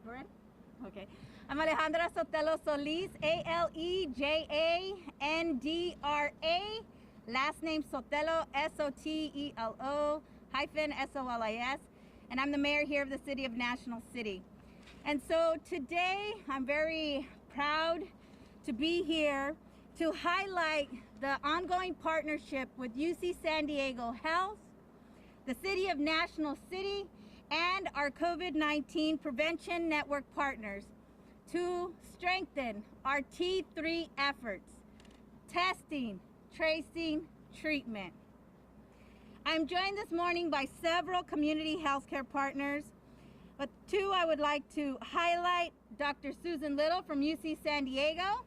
correct? Okay. I'm Alejandra Sotelo Solis, Alejandra. Last name Sotelo, Sotelo -Solis, and I'm the mayor here of the city of National City. And so today I'm very proud to be here to highlight the ongoing partnership with UC San Diego Health, the city of National City, and our COVID-19 prevention network partners to strengthen our T3 efforts: testing, tracing, treatment. I'm joined this morning by several community healthcare partners, but two I would like to highlight: Dr. Susan Little from UC San Diego,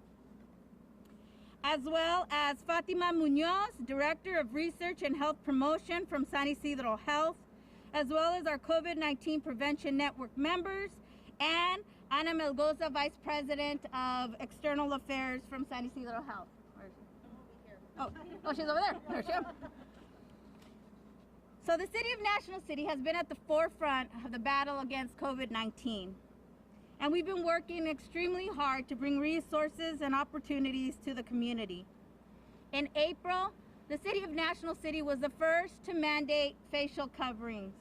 as well as Fatima Munoz, Director of Research and Health Promotion from San Ysidro Health, as well as our COVID-19 Prevention Network members, and Ana Melgoza, Vice President of External Affairs from San Ysidro Health. Where is she? Oh, she's over there. There she is. So the city of National City has been at the forefront of the battle against COVID-19. And we've been working extremely hard to bring resources and opportunities to the community. In April, the city of National City was the first to mandate facial coverings.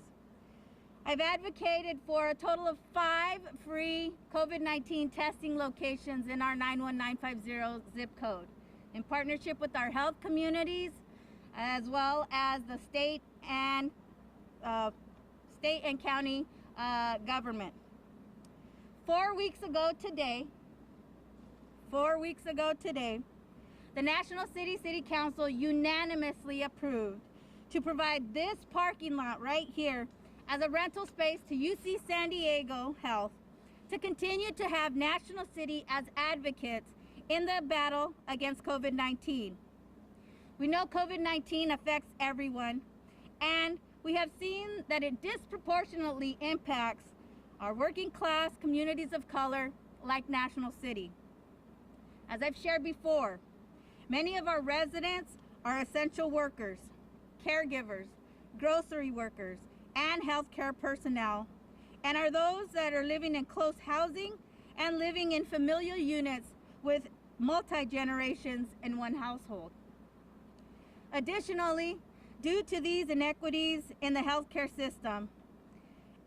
I've advocated for a total of 5 free COVID-19 testing locations in our 91950 zip code, in partnership with our health communities, as well as the state and county government. 4 weeks ago today, the National City Council unanimously approved to provide this parking lot right here as a rental space to UC San Diego Health to continue to have National City as advocates in the battle against COVID-19. We know COVID-19 affects everyone, and we have seen that it disproportionately impacts our working class communities of color like National City. As I've shared before, many of our residents are essential workers, caregivers, grocery workers, and healthcare personnel, and are those that are living in close housing and living in familial units with multi-generations in one household. Additionally, due to these inequities in the healthcare system,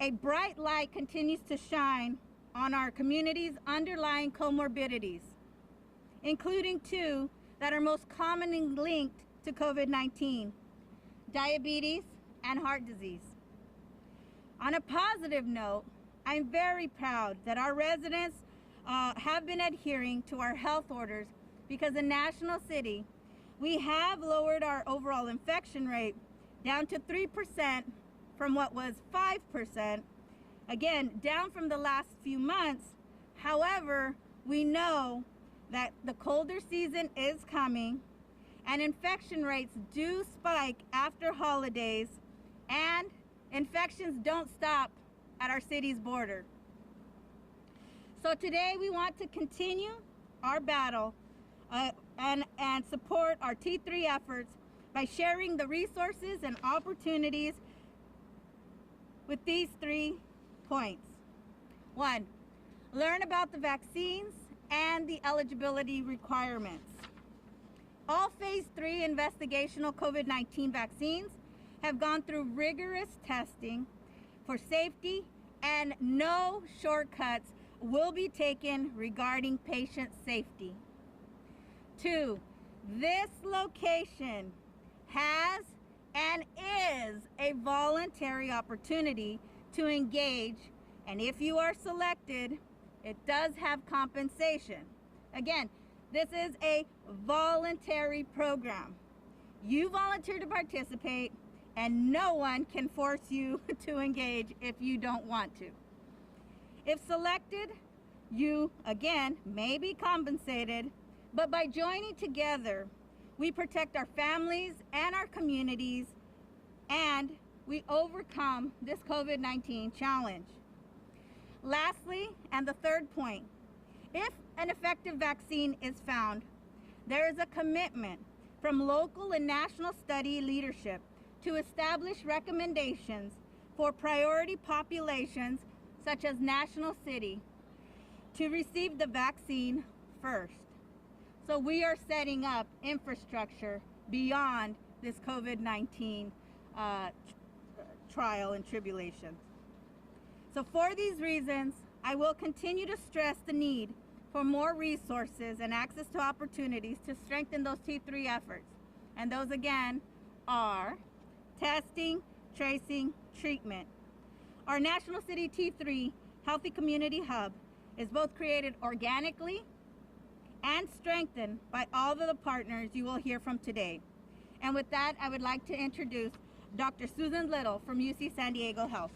a bright light continues to shine on our community's underlying comorbidities, including 2 that are most commonly linked to COVID-19: diabetes and heart disease. On a positive note, I'm very proud that our residents have been adhering to our health orders, because in National City, we have lowered our overall infection rate down to 3% from what was 5%, again, down from the last few months. However, we know that the colder season is coming and infection rates do spike after holidays, and infections don't stop at our city's border. So today we want to continue our battle and support our T3 efforts by sharing the resources and opportunities with these 3 points. 1, learn about the vaccines and the eligibility requirements. All phase 3 investigational COVID-19 vaccines have gone through rigorous testing for safety, and no shortcuts will be taken regarding patient safety. 2, this location has and is a voluntary opportunity to engage, and if you are selected, it does have compensation. Again, this is a voluntary program. You volunteer to participate, and no one can force you to engage if you don't want to. If selected, you, again, may be compensated, but by joining together, we protect our families and our communities, and we overcome this COVID-19 challenge. Lastly, and the 3rd point, if an effective vaccine is found, there is a commitment from local and national study leadership to establish recommendations for priority populations such as National City, to receive the vaccine first. So we are setting up infrastructure beyond this COVID-19 trial and tribulation. So for these reasons, I will continue to stress the need for more resources and access to opportunities to strengthen those T3 efforts. And those again are testing, tracing, treatment. Our National City T3 Healthy Community Hub is both created organically and strengthened by all of the partners you will hear from today. And with that, I would like to introduce Dr. Susan Little from UC San Diego Health.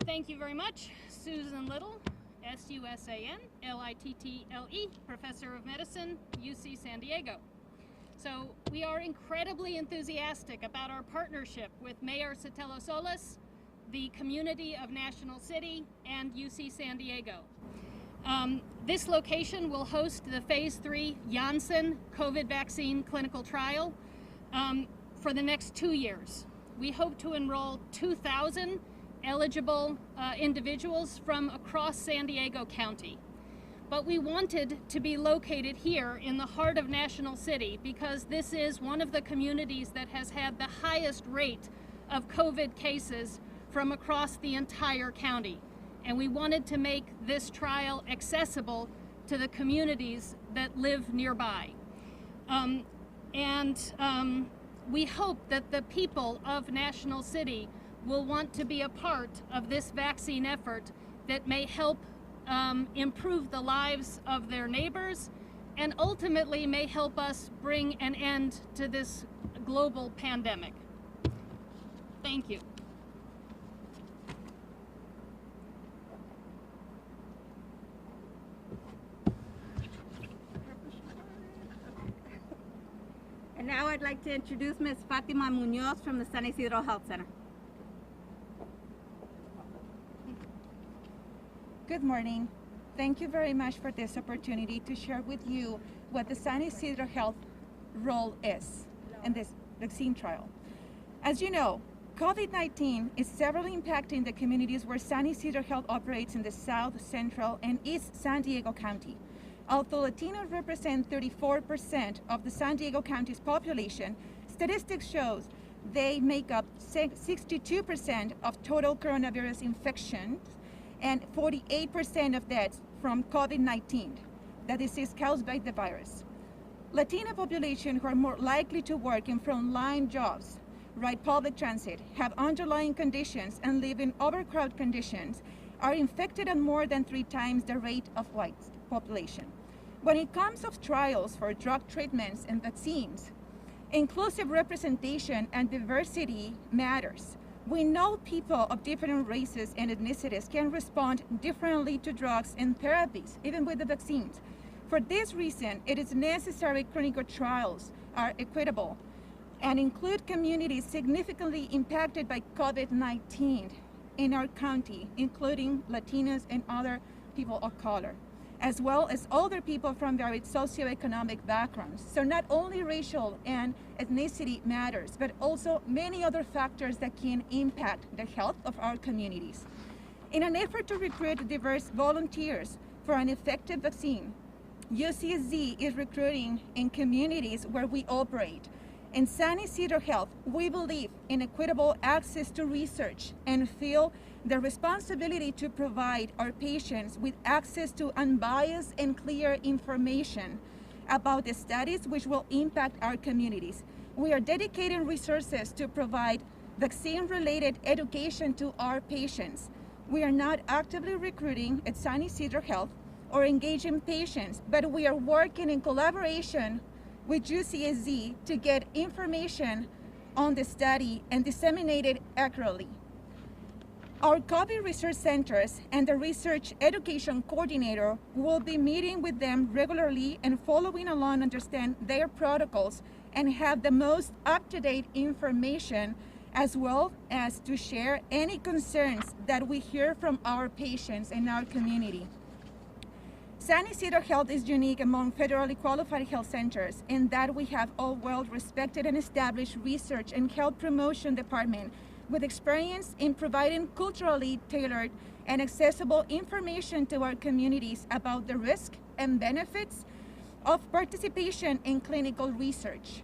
Thank you very much. Susan Little, S-U-S-A-N, L-I-T-T-L-E, Professor of Medicine, UC San Diego. So we are incredibly enthusiastic about our partnership with Mayor Sotelo Solis, the community of National City, and UC San Diego. This location will host the Phase 3 Janssen COVID vaccine clinical trial for the next 2 years. We hope to enroll 2,000 eligible individuals from across San Diego County. But we wanted to be located here in the heart of National City because this is one of the communities that has had the highest rate of COVID cases from across the entire county. And we wanted to make this trial accessible to the communities that live nearby. We hope that the people of National City will want to be a part of this vaccine effort that may help improve the lives of their neighbors and ultimately may help us bring an end to this global pandemic. Thank you. And now I'd like to introduce Ms. Fatima Munoz from the San Ysidro Health Center. Good morning. Thank you very much for this opportunity to share with you what the San Ysidro Health role is in this vaccine trial. As you know, COVID-19 is severely impacting the communities where San Ysidro Health operates in the South, Central, and East San Diego County. Although Latinos represent 34% of the San Diego County's population, statistics shows they make up 62% of total coronavirus infections and 48% of deaths from COVID-19, the disease caused by the virus. Latino population who are more likely to work in frontline jobs, ride public transit, have underlying conditions, and live in overcrowded conditions are infected at more than 3 times the rate of white population. When it comes to trials for drug treatments and vaccines, inclusive representation and diversity matters. We know people of different races and ethnicities can respond differently to drugs and therapies, even with the vaccines. For this reason, it is necessary clinical trials are equitable and include communities significantly impacted by COVID-19 in our county, including Latinos and other people of color, as well as other people from varied socioeconomic backgrounds. So not only racial and ethnicity matters, but also many other factors that can impact the health of our communities. In an effort to recruit diverse volunteers for an effective vaccine, UCSD is recruiting in communities where we operate. In San Ysidro Health, we believe in equitable access to research and feel the responsibility to provide our patients with access to unbiased and clear information about the studies which will impact our communities. We are dedicating resources to provide vaccine-related education to our patients. We are not actively recruiting at San Ysidro Health or engaging patients, but we are working in collaboration with UCSD to get information on the study and disseminate it accurately. Our COVID research centers and the research education coordinator will be meeting with them regularly and following along to understand their protocols and have the most up-to-date information, as well as to share any concerns that we hear from our patients in our community. San Ysidro Health is unique among federally qualified health centers in that we have a well-respected and established research and health promotion department with experience in providing culturally tailored and accessible information to our communities about the risk and benefits of participation in clinical research.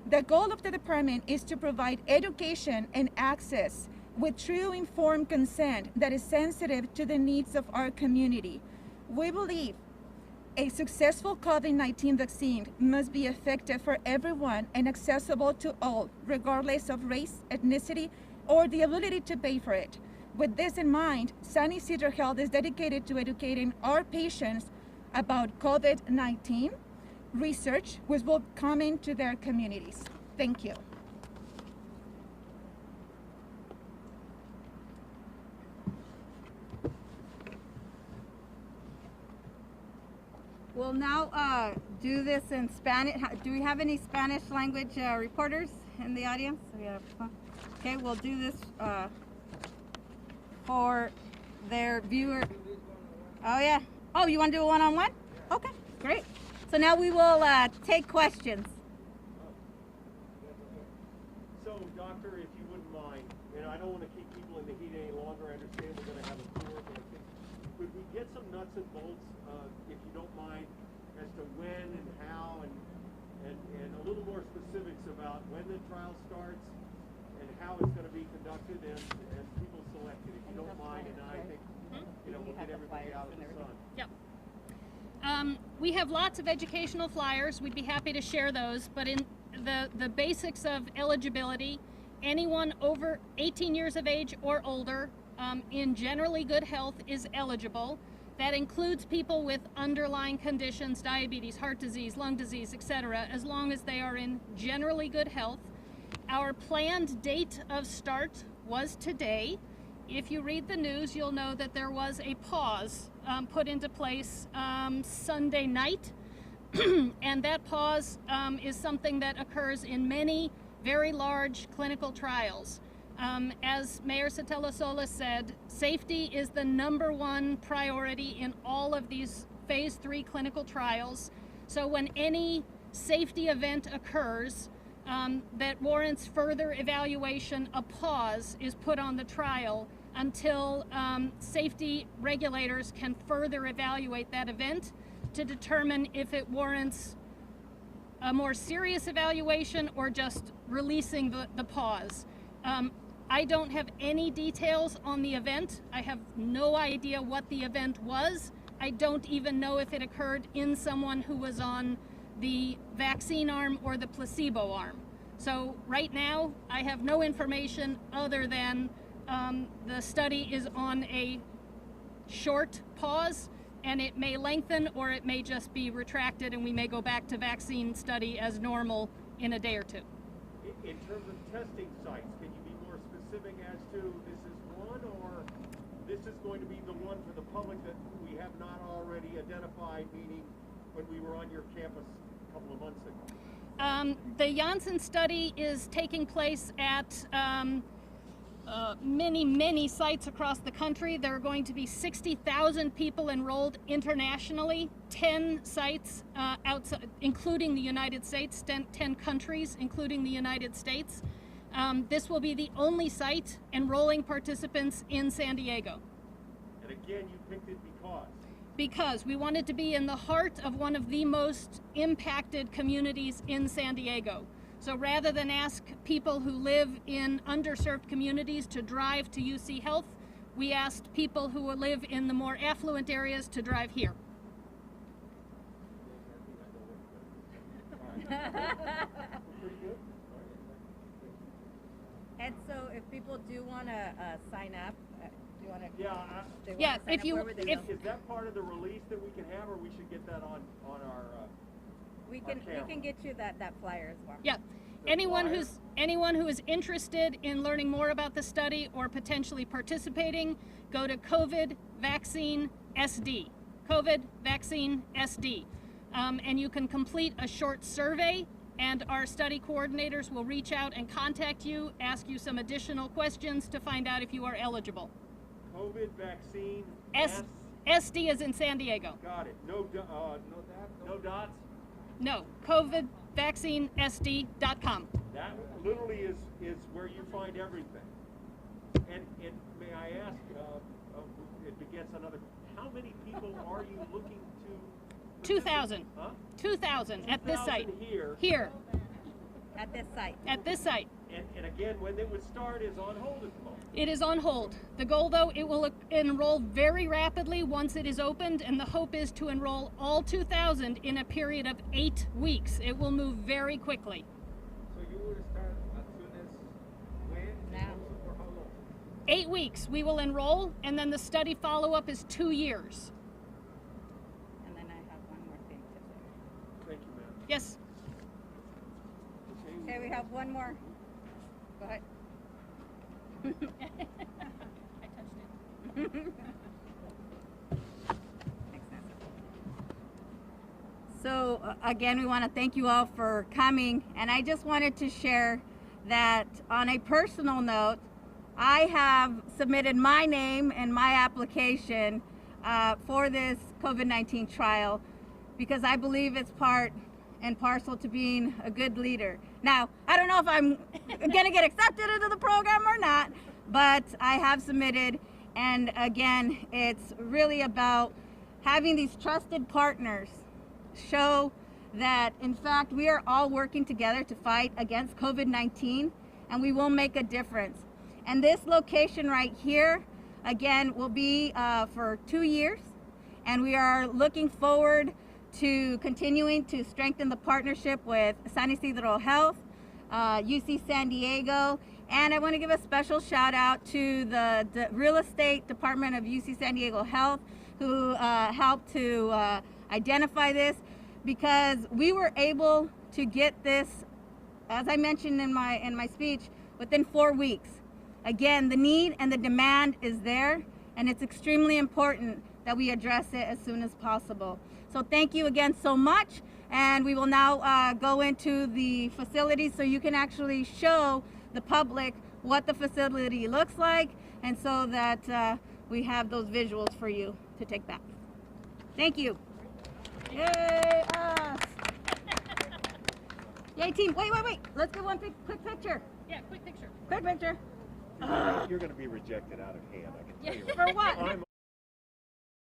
The goal of the department is to provide education and access with true informed consent that is sensitive to the needs of our community. We believe a successful COVID-19 vaccine must be effective for everyone and accessible to all, regardless of race, ethnicity, or the ability to pay for it. With this in mind, San Ysidro Health is dedicated to educating our patients about COVID-19 research, which will come into their communities. Thank you. We'll now do this in Spanish. Do we have any Spanish language reporters in the audience? Okay, we'll do this for their viewer. Oh yeah. Oh, you want to do a one-on-one? Okay, great. So now we will take questions. So, doctor, if you wouldn't mind, and I don't want to keep people in the heat any longer. I understand we're going to have a tour, but could we get some nuts and bolts, if you don't mind, as to when and how, and a little more specifics about when the trial starts and how it's going to be conducted and people selected, if you don't mind. And I think, we'll get everybody out of the sun. Yep. We have lots of educational flyers. We'd be happy to share those, but in the basics of eligibility, anyone over 18 years of age or older in generally good health is eligible. That includes people with underlying conditions, diabetes, heart disease, lung disease, etc., as long as they are in generally good health. Our planned date of start was today. If you read the news, you'll know that there was a pause put into place Sunday night. And that pause is something that occurs in many very large clinical trials. As Mayor Sotelo-Sola said, safety is the #1 priority in all of these phase 3 clinical trials. So when any safety event occurs that warrants further evaluation, a pause is put on the trial until safety regulators can further evaluate that event to determine if it warrants a more serious evaluation or just releasing the pause. I don't have any details on the event. I have no idea what the event was. I don't even know if it occurred in someone who was on the vaccine arm or the placebo arm. So right now, I have no information other than the study is on a short pause, and it may lengthen or it may just be retracted, and we may go back to vaccine study as normal in a day or two. In terms of testing sites, can you be more specific as to this is one, or this is going to be the one for the public that we have not already identified, meaning when we were on your campus a couple of months ago? The Janssen study is taking place at many sites across the country. There are going to be 60,000 people enrolled internationally, 10 sites outside, including the United States, 10 countries, including the United States. This will be the only site enrolling participants in San Diego. And again, you picked it because we wanted to be in the heart of one of the most impacted communities in San Diego. So rather than ask people who live in underserved communities to drive to UC Health, we asked people who live in the more affluent areas to drive here. And so if people do want to sign up, do you want to? Yeah, if you, is that part of the release that we can have, or we should get that on our? We can get you that flyer as well. Yeah, anyone who is interested in learning more about the study or potentially participating, go to COVID Vaccine SD. COVID Vaccine SD, and you can complete a short survey. And our study coordinators will reach out and contact you, ask you some additional questions to find out if you are eligible. COVID vaccine SD is in San Diego. Got it. No dots? No, COVIDvaccinesd.com. That literally is where you find everything. And may I ask, it begets another, how many people are you looking to? 2,000. Huh? 2,000 at this site. Here. Here, At this site. at this site. And again, when it would start is on hold at the moment. It is on hold. The goal, though, it will enroll very rapidly once it is opened, and the hope is to enroll all 2,000 in a period of 8 weeks. It will move very quickly. So you will start as soon as when? Now. For how long? 8 weeks we will enroll, and then the study follow-up is 2 years. And then I have one more thing to say. Thank you, ma'am. Yes. Okay, we have one more. Go ahead. I touched it. So again, we want to thank you all for coming, and I just wanted to share that on a personal note, I have submitted my name and my application for this COVID-19 trial because I believe it's part and parcel to being a good leader. Now, I don't know if I'm gonna get accepted into the program or not, but I have submitted, and again, it's really about having these trusted partners show that in fact we are all working together to fight against COVID-19, and we will make a difference. And this location right here, again, will be for 2 years, and we are looking forward to continuing to strengthen the partnership with San Ysidro Health, UC San Diego, and I want to give a special shout out to the real estate department of UC San Diego Health, who helped to identify this, because we were able to get this, as I mentioned in my speech, within 4 weeks. Again, the need and the demand is there, and it's extremely important that we address it as soon as possible. So thank you again so much, and we will now go into the facility so you can actually show the public what the facility looks like, and so that we have those visuals for you to take back. Thank you. Yay, us. Yay, team. Wait. Let's get one quick picture. Yeah, quick picture. Quick picture. You're going to be rejected out of hand, I can tell you. For what? I'm